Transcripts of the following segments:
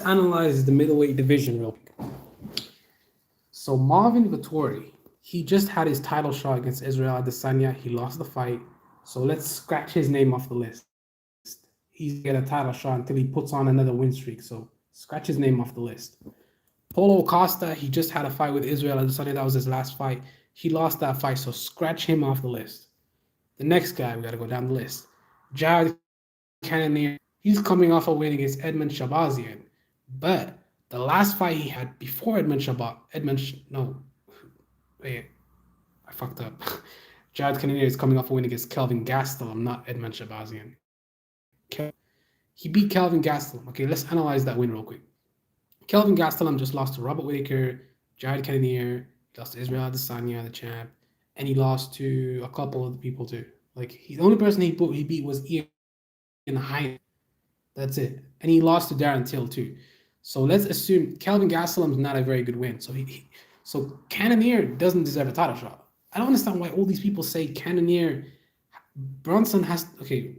Analyze the middleweight division real quick. So Marvin Vettori, he just had his title shot against Israel Adesanya. He lost the fight. So let's scratch his name off the list. He's not gonna get a title shot until he puts on another win streak. So scratch his name off the list. Paulo Costa, he just had a fight with Israel Adesanya. That was his last fight. He lost that fight, so scratch him off the list. The next guy, we gotta go down the list. Jared Cannonier, he's coming off a win against Edmund Shabazian. But the last fight he had before wait, I fucked up. Jared Cannonier is coming off a win against Kelvin Gastelum, not Edmund Shabazian. He beat Kelvin Gastelum. Okay, let's analyze that win real quick. Kelvin Gastelum just lost to Robert Whittaker, Jared Cannonier, he lost to Israel Adesanya, the champ, and he lost to a couple of the people too. Like the only person he beat was Ian Heine. That's it. And he lost to Darren Till too. So let's assume Kelvin Gastelum's not a very good win. So Cannonier doesn't deserve a title shot. I don't understand why all these people say Cannonier Bronson has okay,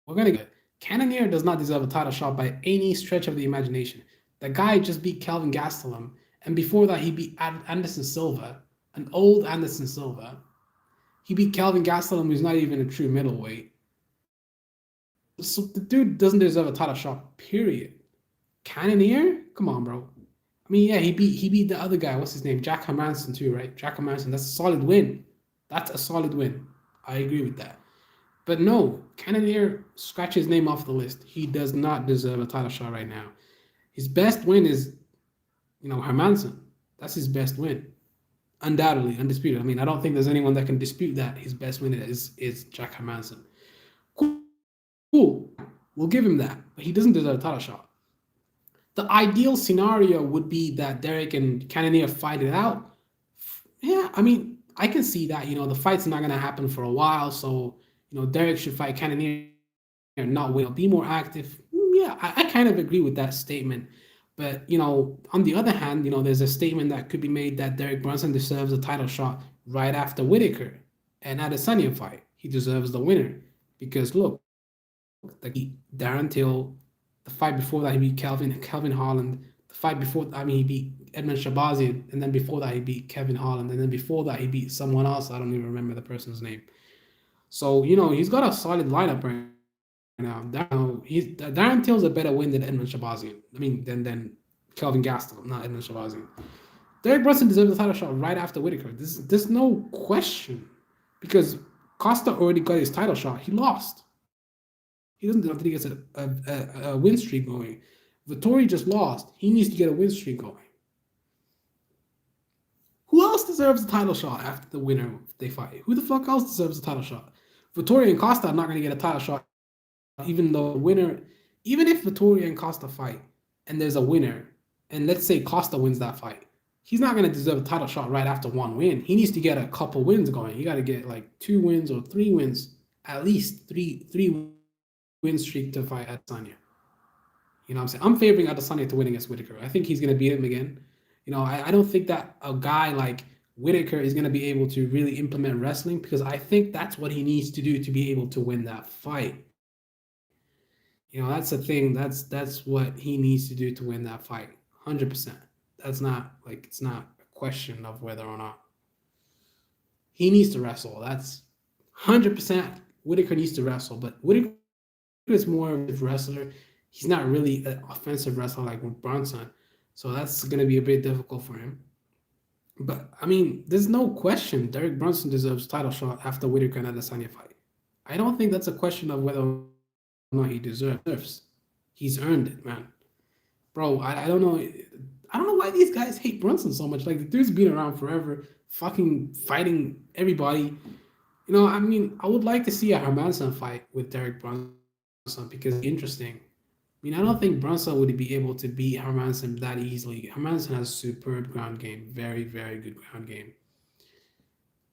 we're gonna get Cannonier does not deserve a title shot by any stretch of the imagination. The guy just beat Kelvin Gastelum, and before that he beat Anderson Silva, an old Anderson Silva. He beat Kelvin Gastelum, who's not even a true middleweight. So the dude doesn't deserve a title shot, period. Cannonier? Come on, bro. I mean, yeah, he beat the other guy. What's his name? Jack Hermanson too, right? Jack Hermanson. That's a solid win. That's a solid win. I agree with that. But no, Cannonier, scratch his name off the list. He does not deserve a title shot right now. His best win is, Hermanson. That's his best win. Undoubtedly, undisputed. I mean, I don't think there's anyone that can dispute that his best win is Jack Hermanson. Cool. We'll give him that. But he doesn't deserve a title shot. The ideal scenario would be that Derek and Cannonier fight it out. Yeah, I mean, I can see that. The fight's not gonna happen for a while, so Derek should fight Cannonier, not win. Be more active. Yeah, I kind of agree with that statement. But on the other hand, there's a statement that could be made that Derek Brunson deserves a title shot right after Whittaker and Adesanya fight. He deserves the winner because look, Darren Till. The fight before that, he beat Kelvin Holland. The fight before, I mean, he beat Edmund Shabazian, and then before that, he beat Kevin Holland, and then before that, he beat someone else. I don't even remember the person's name. So he's got a solid lineup right now. Darren Till's a better win than Edmund Shabazian. I mean, than Kelvin Gastelum, not Edmund Shabazian. Derek Brunson deserves a title shot right after Whittaker. There's no question because Costa already got his title shot. He lost. He doesn't until he gets a win streak going. Vittori just lost. He needs to get a win streak going. Who else deserves a title shot after the winner they fight? Who the fuck else deserves a title shot? Vittori and Costa are not going to get a title shot, even though the winner, even if Vittori and Costa fight and there's a winner, and let's say Costa wins that fight, he's not going to deserve a title shot right after one win. He needs to get a couple wins going. You got to get like 2 wins or 3 wins, at least three win streak to fight Adesanya. You know what I'm saying? I'm favoring Adesanya to win against Whittaker. I think he's going to beat him again. I don't think that a guy like Whittaker is going to be able to really implement wrestling because I think that's what he needs to do to be able to win that fight. That's the thing. That's what he needs to do to win that fight. 100%. That's not like it's not a question of whether or not he needs to wrestle. That's 100%. Whittaker needs to wrestle, but Whittaker is more of a wrestler. He's not really an offensive wrestler like with Bronson. So that's going to be a bit difficult for him. But I mean, there's no question Derek Brunson deserves title shot after Whittaker and Adesanya fight. I don't think that's a question of whether or not he deserves. He's earned it, man. Bro, I don't know. I don't know why these guys hate Brunson so much. Like the dude's been around forever, fucking fighting everybody. I mean, I would like to see a Hermanson fight with Derek Brunson because it's interesting. I mean, I don't think Brunson would be able to beat Hermanson that easily. Hermanson has superb ground game, very, very good ground game.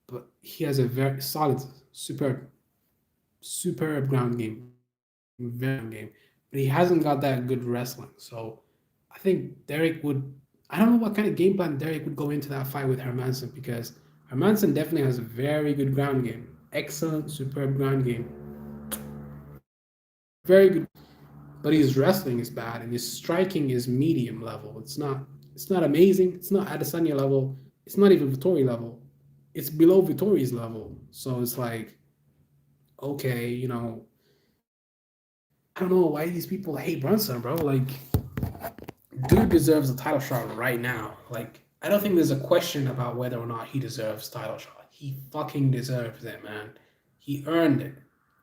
But he has a very solid, superb ground game, very good ground game. But he hasn't got that good wrestling. So I think Derek would. I don't know what kind of game plan Derek would go into that fight with Hermanson because Hermanson definitely has a very good ground game, excellent, superb ground game, very good. but his wrestling is bad and his striking is medium level. It's not amazing. It's not Adesanya level. It's not even Vittori level. It's below Vittori's level. So it's like, okay, I don't know why these people hate Brunson, bro. Like, dude deserves a title shot right now. Like, I don't think there's a question about whether or not he deserves title shot. He fucking deserves it, man. He earned it.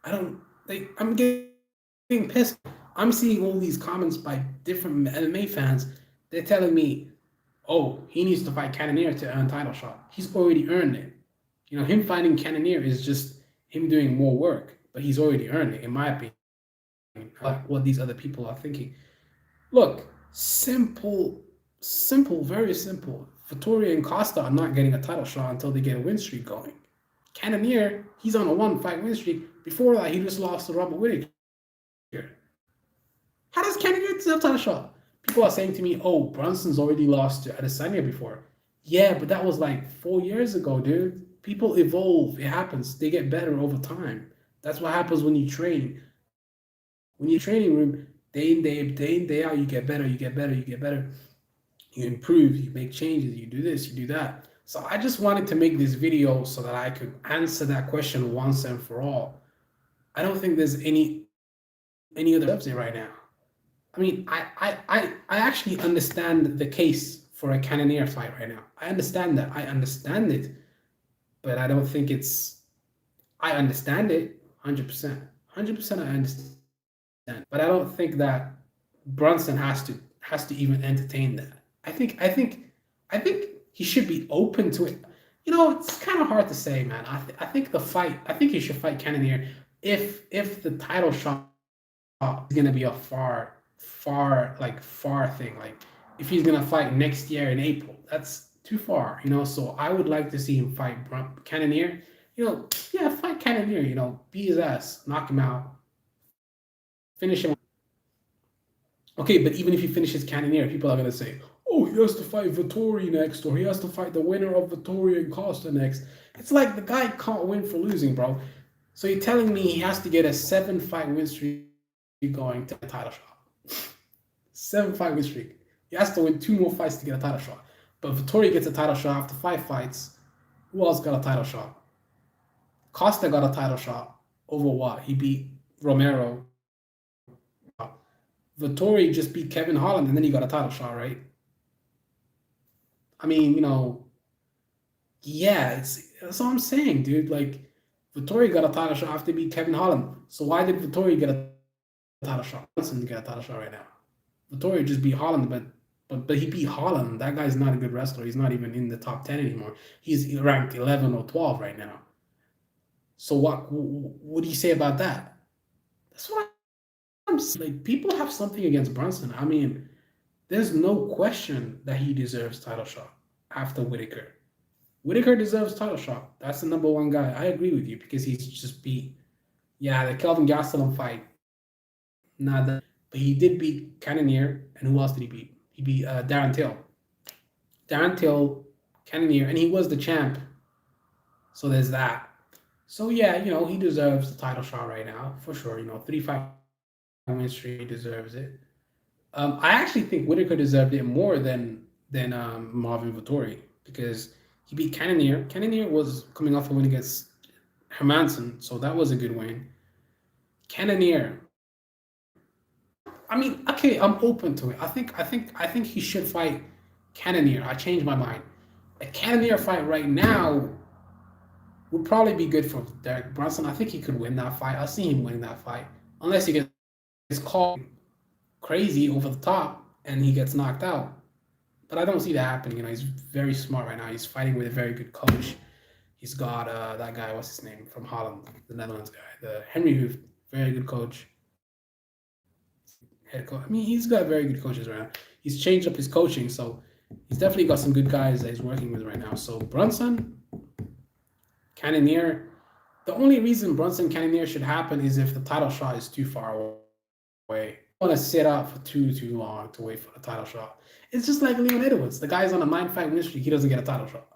I don't like. I'm getting pissed. I'm seeing all these comments by different MMA fans. They're telling me, "Oh, he needs to fight Cannonier to earn title shot. He's already earned it." Him fighting Cannonier is just him doing more work, but he's already earned it, in my opinion. Like what these other people are thinking. Look, simple, very simple. Vittoria and Costa are not getting a title shot until they get a win streak going. Cannonier, he's on a one-fight win streak. Before that, he just lost to Robert Whittaker. How does Cannonier deserve a title shot? People are saying to me, "Oh, Brunson's already lost to Adesanya before." Yeah, but that was like 4 years ago, dude. People evolve. It happens. They get better over time. That's what happens when you train. When you're training room, day in, day out, you get better, you get better, you get better. You improve, you make changes, you do this, you do that. So I just wanted to make this video so that I could answer that question once and for all. I don't think there's any other deserves it right now. I mean, I actually understand the case for a Cannonier fight right now. I understand that. I understand it, but I don't think it's. I understand it 100%. 100% I understand, but I don't think that Brunson has to even entertain that. I think he should be open to it. It's kind of hard to say, man. I think the fight. I think he should fight Cannonier if the title shot is gonna be a far thing. Like if he's gonna fight next year in April, that's too far. So I would like to see him fight Cannonier. Yeah, fight Cannonier. Beat his ass, knock him out, finish him. Okay, but even if he finishes Cannonier, people are gonna say, "Oh, he has to fight Vittori next, or he has to fight the winner of Vittori and Costa next." It's like the guy can't win for losing, bro. So you're telling me he has to get a 7-fight win streak going to get a title shot? 7-fight win streak. He has to win 2 more fights to get a title shot. But Vittori gets a title shot after 5 fights. Who else got a title shot? Costa got a title shot over what? He beat Romero. Vittori just beat Kevin Holland and then he got a title shot, right? I mean, yeah, that's what I'm saying, dude. Like, Vittori got a title shot after he beat Kevin Holland. So why did Vittori get a title shot? Brunson get a title shot right now. Vittori just beat Holland, but he beat Holland. That guy's not a good wrestler. He's not even in the top 10 anymore. He's ranked 11 or 12 right now. So what do you say about that? That's what I'm saying. Like, people have something against Brunson. I mean, there's no question that he deserves title shot after Whittaker. Whittaker deserves title shot. That's the #1 guy. I agree with you because he's just beat. Yeah, the Kelvin Gastelum fight, not that, but he did beat Cannonier. And who else did he beat? He beat Darren Till. Darren Till, Cannonier, and he was the champ. So there's that. So yeah, he deserves the title shot right now for sure. 3-5 win streak, he deserves it. I actually think Whittaker deserved it more than Marvin Vittori because he beat Cannonier. Cannonier was coming off a win against Hermanson, so that was a good win. Cannonier. I mean, okay, I'm open to it. I think he should fight Cannonier. I changed my mind. A Cannonier fight right now would probably be good for Derek Brunson. I think he could win that fight. I see him winning that fight, unless he gets called crazy over the top and he gets knocked out. But I don't see that happening. He's very smart right now. He's fighting with a very good coach. He's got that guy, what's his name, from Holland, the Netherlands guy, the Henry Hoof, very good coach. Head coach. I mean, he's got very good coaches right now. He's changed up his coaching, so he's definitely got some good guys that he's working with right now. So Brunson, Cannonier. The only reason Brunson Cannonier should happen is if the title shot is too far away. I don't want to sit out for too long to wait for the title shot. It's just like Leon Edwards. The guy's on a 9-fight win streak. He doesn't get a title shot.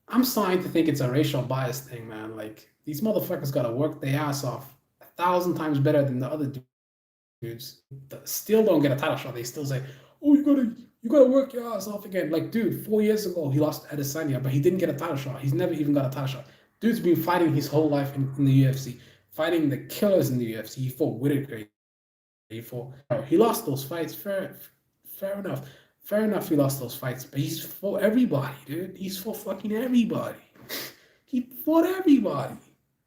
I'm starting to think it's a racial bias thing, man. Like, these motherfuckers got to work their ass off 1,000 times better than the other dudes. dudes that still don't get a title shot. They still say, "Oh, you gotta work your ass off again." Like, dude, 4 years ago he lost to Adesanya, but he didn't get a title shot. He's never even got a title shot. Dude's been fighting his whole life in the UFC, fighting the killers in the UFC. He fought Whittaker. He lost those fights. Fair enough. Fair enough. He lost those fights, but he's fought everybody, dude. He's fought fucking everybody. He fought everybody.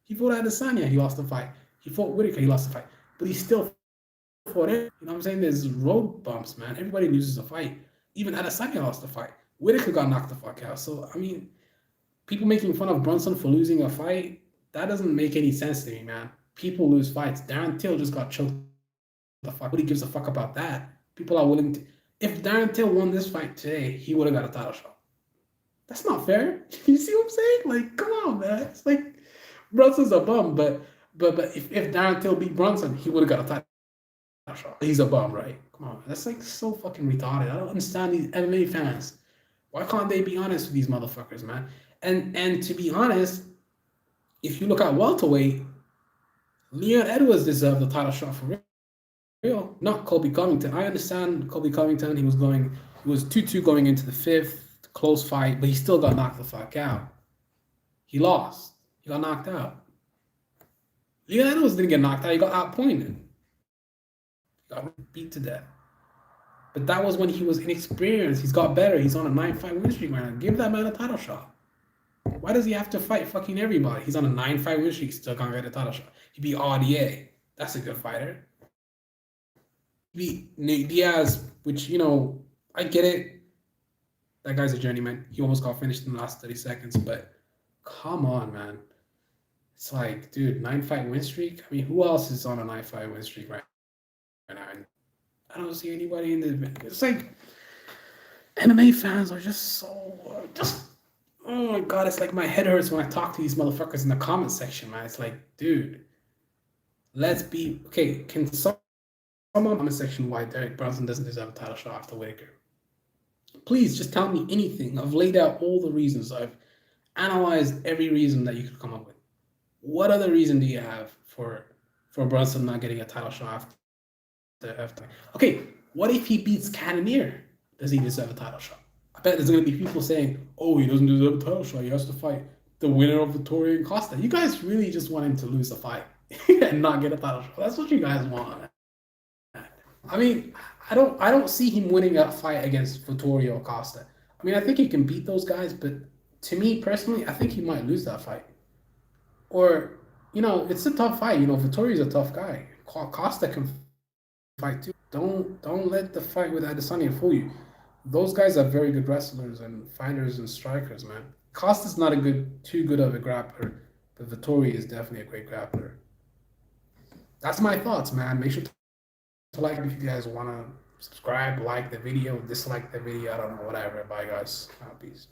He fought Adesanya. He lost the fight. He fought Whittaker. He lost the fight, but he still fought it. You know what I'm saying? There's road bumps, man. Everybody loses a fight. Even Adesanya lost the fight. Whittaker got knocked the fuck out. So I mean, people making fun of Brunson for losing a fight, that doesn't make any sense to me, man. People lose fights. Darren Till just got choked the fuck. Nobody gives a fuck about that. People are willing to. If Darren Till won this fight today, he would have got a title shot. That's not fair. You see what I'm saying? Like, come on, man. It's like Brunson's a bum, but if Darren Till beat Brunson, he would have got a title shot. He's a bum, right? Come on, that's like so fucking retarded. I don't understand these MMA fans. Why can't they be honest with these motherfuckers, man? And to be honest, if you look at welterweight, Leon Edwards deserved the title shot for real. Not Colby Covington. I understand Colby Covington. He was 2-2 going into the fifth, close fight, but he still got knocked the fuck out. He lost. He got knocked out. Leon Edwards didn't get knocked out. He got outpointed. He got beat to death. But that was when he was inexperienced. He's got better. He's on a 9-fight win streak, man. Give that man a title shot. Why does he have to fight fucking everybody? He's on a 9-fight win streak. Still can't get a title shot. He beat RDA. That's a good fighter. He beat Nate Diaz, which, you know, I get it. That guy's a journeyman. He almost got finished in the last 30 seconds. But come on, man. It's like, dude, 9-fight win streak? I mean, who else is on a 9-fight win streak right now? I don't see anybody in the. It's like MMA fans are just so oh my god! It's like my head hurts when I talk to these motherfuckers in the comment section, man. It's like, dude, let's be okay. Can someone in the comment section why Derek Brunson doesn't deserve a title shot after Whittaker? Please just tell me anything. I've laid out all the reasons. I've analyzed every reason that you could come up with. What other reason do you have for Brunson not getting a title shot after? Okay, what if he beats Cannonier? Does he deserve a title shot? I bet there's going to be people saying, oh, he doesn't deserve a title shot. He has to fight the winner of Victoria and Costa. You guys really just want him to lose a fight and not get a title shot. That's what you guys want. I mean, I don't see him winning a fight against Vittorio or Costa. I mean, I think he can beat those guys, but to me personally, I think he might lose that fight. Or, you know, it's a tough fight. You know, Vittorio's a tough guy. Costa can fight too. Don't let the fight with Adesanya fool you. Those guys are very good wrestlers and fighters and strikers, man. Costa's not too good of a grappler, but Vittorio is definitely a great grappler. That's my thoughts, man. Make sure to like if you guys want to subscribe, like the video, dislike the video. I don't know, whatever. Bye, guys. Peace.